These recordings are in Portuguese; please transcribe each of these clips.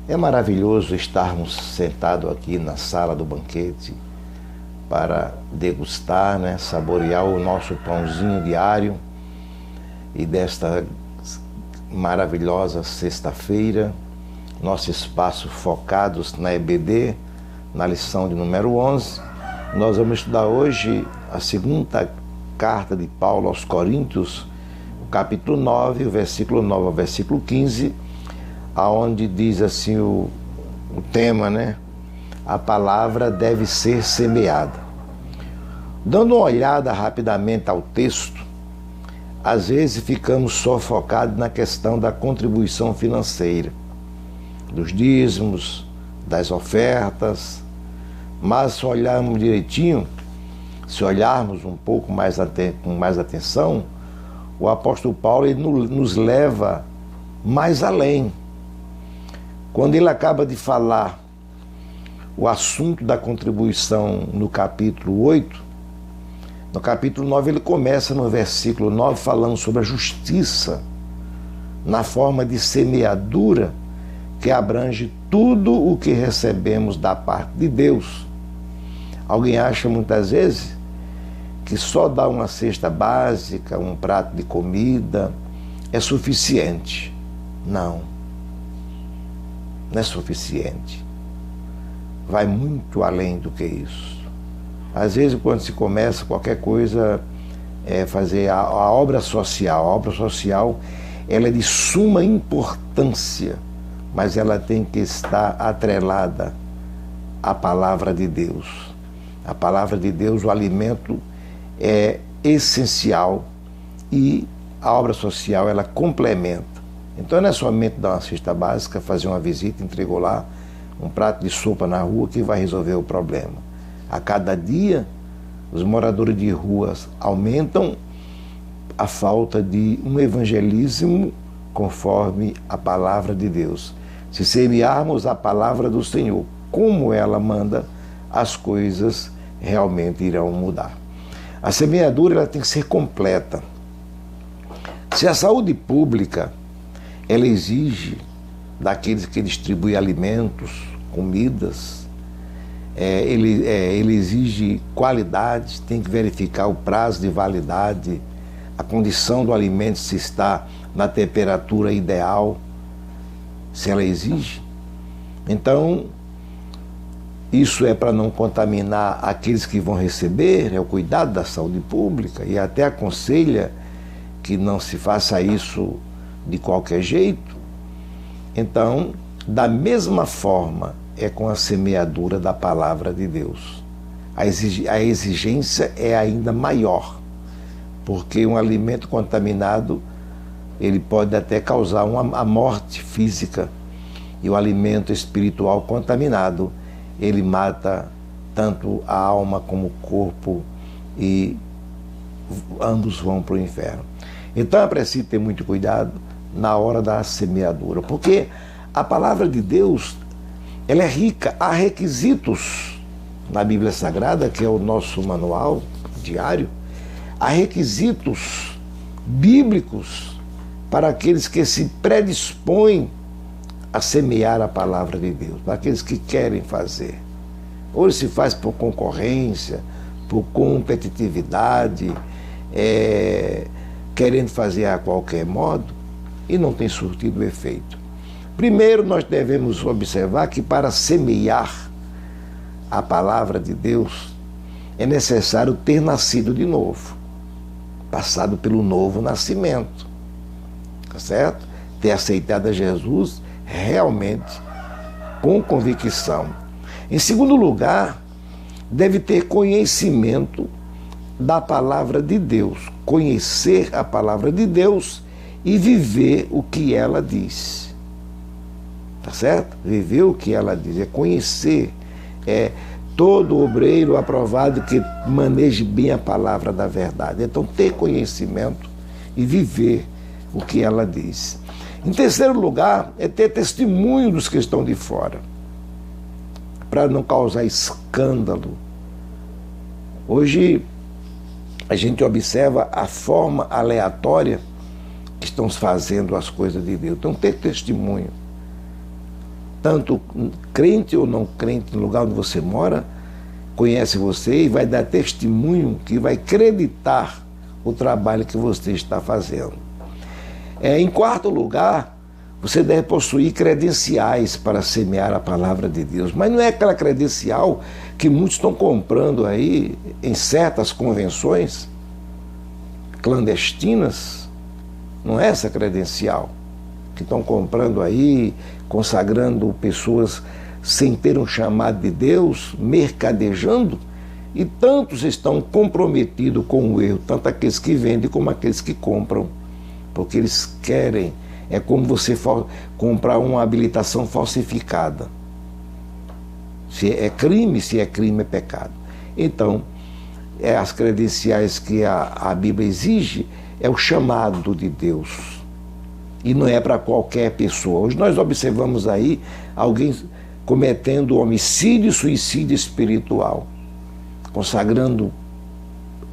É maravilhoso estarmos sentados aqui na sala do banquete para degustar, saborear o nosso pãozinho diário e desta maravilhosa sexta-feira, nosso espaço focados na EBD, na lição de número 11. Nós vamos estudar hoje a segunda carta de Paulo aos Coríntios, o capítulo 9, o versículo 9 ao versículo 15, aonde diz assim o tema, a palavra deve ser semeada. Dando uma olhada rapidamente ao texto, às vezes ficamos só focados na questão da contribuição financeira, dos dízimos, das ofertas, mas se olharmos direitinho, se olharmos um pouco mais com mais atenção, o apóstolo Paulo ele nos leva mais além. Quando ele acaba de falar o assunto da contribuição no capítulo 8, no capítulo 9 ele começa no versículo 9 falando sobre a justiça na forma de semeadura que abrange tudo o que recebemos da parte de Deus. Alguém acha muitas vezes que só dar uma cesta básica, um prato de comida é suficiente. Não é suficiente. Vai muito além do que isso. Às vezes, quando se começa qualquer coisa, fazer a obra social. A obra social ela é de suma importância, mas ela tem que estar atrelada à palavra de Deus. A palavra de Deus, o alimento é essencial e a obra social ela complementa. Então não é somente dar uma cesta básica, fazer uma visita, entregou lá um prato de sopa na rua que vai resolver o problema. A cada dia, os moradores de ruas aumentam a falta de um evangelismo conforme a palavra de Deus. Se semearmos a palavra do Senhor, como ela manda, as coisas realmente irão mudar. A semeadura ela tem que ser completa. Se a saúde pública ela exige daqueles que distribuem alimentos, comidas, ele exige qualidade, tem que verificar o prazo de validade, a condição do alimento, se está na temperatura ideal, se ela exige. Então, isso é para não contaminar aqueles que vão receber, é o cuidado da saúde pública, e até aconselha que não se faça isso de qualquer jeito. Então, da mesma forma é com a semeadura da palavra de Deus. A exigência é ainda maior, porque um alimento contaminado ele pode até causar a morte física, e o alimento espiritual contaminado ele mata tanto a alma como o corpo e ambos vão para o inferno. Então é preciso ter muito cuidado na hora da semeadura, porque a palavra de Deus ela é rica, há requisitos na Bíblia Sagrada, que é o nosso manual diário, há requisitos bíblicos para aqueles que se predispõem a semear a palavra de Deus, para aqueles que querem fazer. Hoje se faz por concorrência, por competitividade, querendo fazer a qualquer modo, e não tem surtido efeito. Primeiro, nós devemos observar que para semear a palavra de Deus é necessário ter nascido de novo, passado pelo novo nascimento, tá certo? Ter aceitado a Jesus realmente com convicção. Em segundo lugar, deve ter conhecimento da palavra de Deus, conhecer a palavra de Deus e viver o que ela diz. Tá certo? Viver o que ela diz, é conhecer, todo obreiro aprovado que maneje bem a palavra da verdade. Então, ter conhecimento e viver o que ela diz. Em terceiro lugar, é ter testemunho dos que estão de fora, para não causar escândalo. Hoje, a gente observa a forma aleatória que estão fazendo as coisas de Deus. Então, ter testemunho. tanto crente ou não crente, no lugar onde você mora, conhece você e vai dar testemunho que vai acreditar o trabalho que você está fazendo. Em quarto lugar, você deve possuir credenciais para semear a palavra de Deus. Mas não é aquela credencial que muitos estão comprando aí em certas convenções clandestinas. Não é essa credencial que estão comprando aí, consagrando pessoas sem ter um chamado de Deus, mercadejando, e tantos estão comprometidos com o erro, tanto aqueles que vendem como aqueles que compram, porque eles querem, é como você comprar uma habilitação falsificada. Se é crime é pecado. Então, as credenciais que a Bíblia exige é o chamado de Deus. E não é para qualquer pessoa. Hoje nós observamos aí alguém cometendo homicídio e suicídio espiritual, consagrando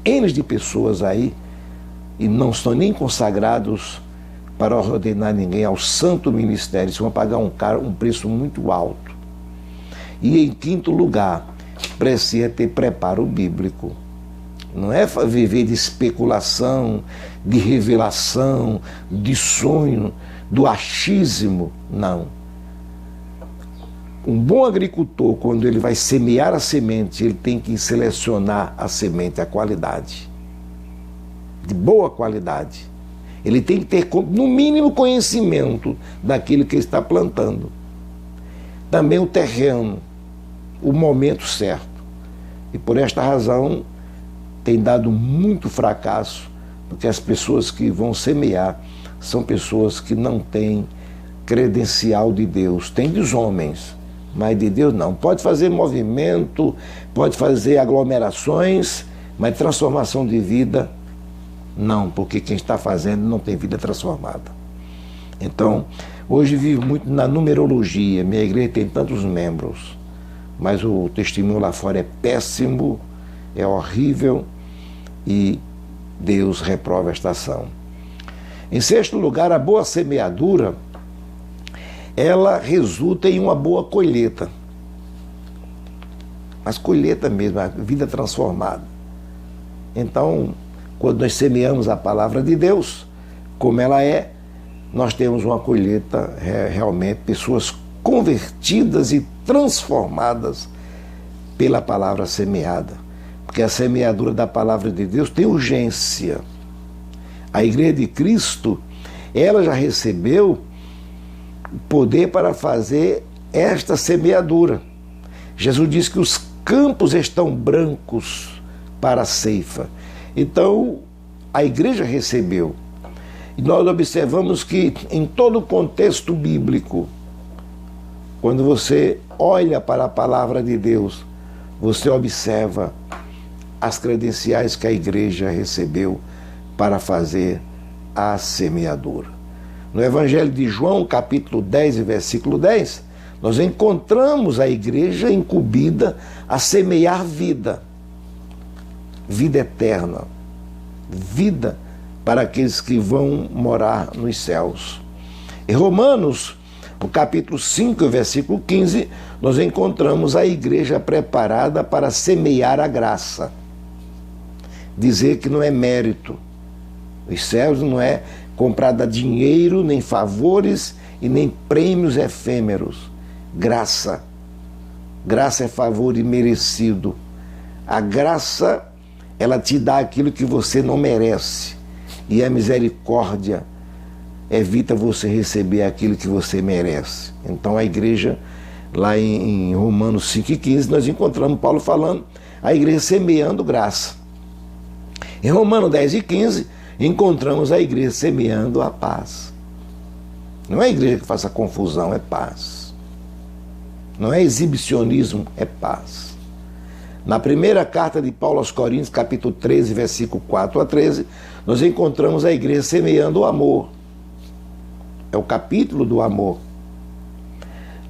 N de pessoas aí, e não estão nem consagrados para ordenar ninguém ao santo ministério. Eles vão pagar um preço muito alto. E em quinto lugar, precisa ter preparo bíblico. Não é viver de especulação, de revelação, de sonho, do achismo, não. Um bom agricultor, quando ele vai semear a semente, ele tem que selecionar a semente, a qualidade, de boa qualidade. Ele tem que ter, no mínimo, conhecimento daquilo que ele está plantando. Também o terreno, o momento certo. E por esta razão tem dado muito fracasso, porque as pessoas que vão semear são pessoas que não têm credencial de Deus. Tem dos homens, mas de Deus não. Pode fazer movimento, pode fazer aglomerações, mas transformação de vida, não, porque quem está fazendo não tem vida transformada. Então, hoje vivo muito na numerologia. Minha igreja tem tantos membros, mas o testemunho lá fora é péssimo, é horrível, e Deus reprova esta ação. Em sexto lugar, a boa semeadura, ela resulta em uma boa colheita. Mas colheita mesmo, a vida transformada. Então, quando nós semeamos a palavra de Deus, como ela é, nós temos uma colheita, realmente, pessoas convertidas e transformadas pela palavra semeada. Porque a semeadura da palavra de Deus tem urgência. A Igreja de Cristo, ela já recebeu poder para fazer esta semeadura. Jesus disse que os campos estão brancos para a ceifa. Então, a igreja recebeu. E nós observamos que, em todo o contexto bíblico, quando você olha para a palavra de Deus, você observa as credenciais que a igreja recebeu para fazer a semeadura. No Evangelho de João, capítulo 10 e versículo 10, nós encontramos a igreja incumbida a semear vida. Vida eterna. Vida para aqueles que vão morar nos céus. Em Romanos, no capítulo 5, versículo 15, nós encontramos a igreja preparada para semear a graça. Dizer que não é mérito. Os céus não é comprado a dinheiro, nem favores e nem prêmios efêmeros. Graça. Graça é favor imerecido. A graça, ela te dá aquilo que você não merece. E a misericórdia evita você receber aquilo que você merece. Então a igreja, lá em Romanos 5,15, nós encontramos Paulo falando, a igreja semeando graça. Em Romanos 10,15, encontramos a igreja semeando a paz. Não é a igreja que faça confusão, é paz. Não é exibicionismo, é paz. Na primeira carta de Paulo aos Coríntios, capítulo 13, versículo 4 a 13, nós encontramos a igreja semeando o amor. É o capítulo do amor.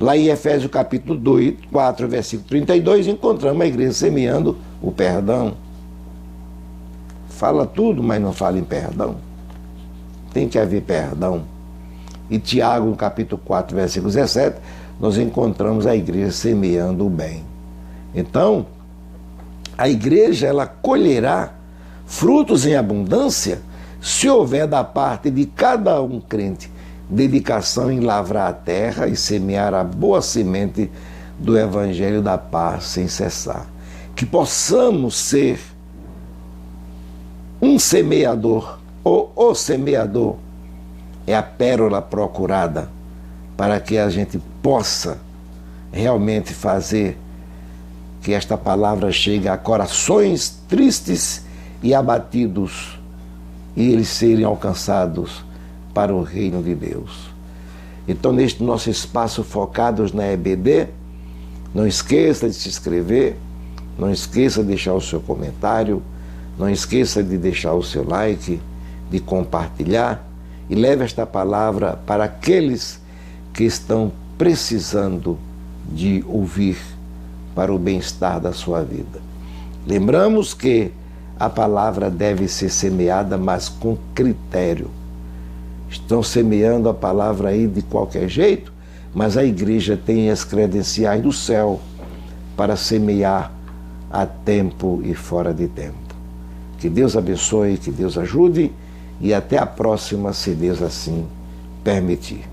Lá em Efésios capítulo 2, 4, versículo 32, encontramos a igreja semeando o perdão. Fala tudo, mas não fala em perdão. Tem que haver perdão. e Tiago, no capítulo 4, versículo 17, nós encontramos a igreja semeando o bem. Então, a igreja, ela colherá frutos em abundância se houver da parte de cada um crente dedicação em lavrar a terra e semear a boa semente do evangelho da paz sem cessar. Que possamos ser um semeador, ou o semeador é a pérola procurada para que a gente possa realmente fazer que esta palavra chegue a corações tristes e abatidos e eles serem alcançados para o reino de Deus. Então, neste nosso espaço focados na EBD, não esqueça de se inscrever, não esqueça de deixar o seu comentário, não esqueça de deixar o seu like, de compartilhar e leve esta palavra para aqueles que estão precisando de ouvir para o bem-estar da sua vida. Lembramos que a palavra deve ser semeada, mas com critério. Estão semeando a palavra aí de qualquer jeito, mas a igreja tem as credenciais do céu para semear a tempo e fora de tempo. Que Deus abençoe, que Deus ajude e até a próxima, se Deus assim permitir.